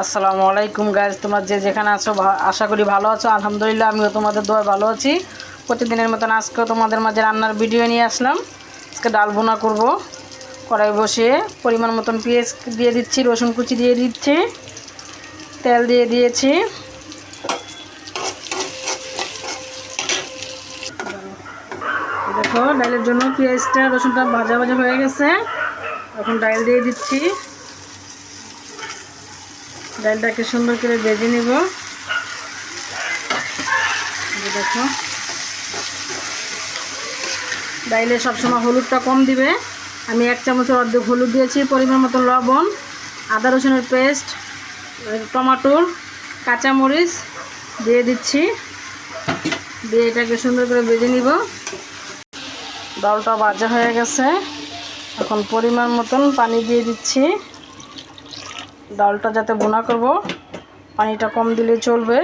আসসালামু আলাইকুম গাইজ, তোমরা যে যেখানে আছো আশা করি ভালো আছো। আলহামদুলিল্লাহ আমিও তোমাদের দোয়ায় ভালো আছি। প্রতিদিনের মতন আজকেও তোমাদের মাঝে রান্নার ভিডিও নিয়ে আসলাম। আজকে ডাল বোনা করব। কড়াই বসিয়ে পরিমাণ মতন পেঁয়াজ দিয়ে দিচ্ছি, রসুন কুচি দিয়ে দিচ্ছি, তেল দিয়ে দিয়েছি। দেখো ডালের জন্য পেঁয়াজটা রসুনটা ভাজা ভাজা হয়ে গেছে। এখন ডাল দিয়ে দিচ্ছি। ডালটাকে সুন্দর করে ভেজে নিব। দেখো ডাইলে সবসময় হলুদটা কম দিবে। আমি 1 চামচের অর্ধেক হলুদ দিয়েছি, পরিমাণ মতো লবণ, আদা রসুনের পেস্ট, টমেটোর কাঁচামরিচ দিয়ে দিচ্ছি। দিয়ে এটাকে সুন্দর করে ভেজে নিব। ডালটা ভাজা হয়ে গেছে। এখন পরিমাণ মতন পানি দিয়ে দিচ্ছি। ডালটা যাতে ভুনা করব, পানিটা কম দিলে চলবে।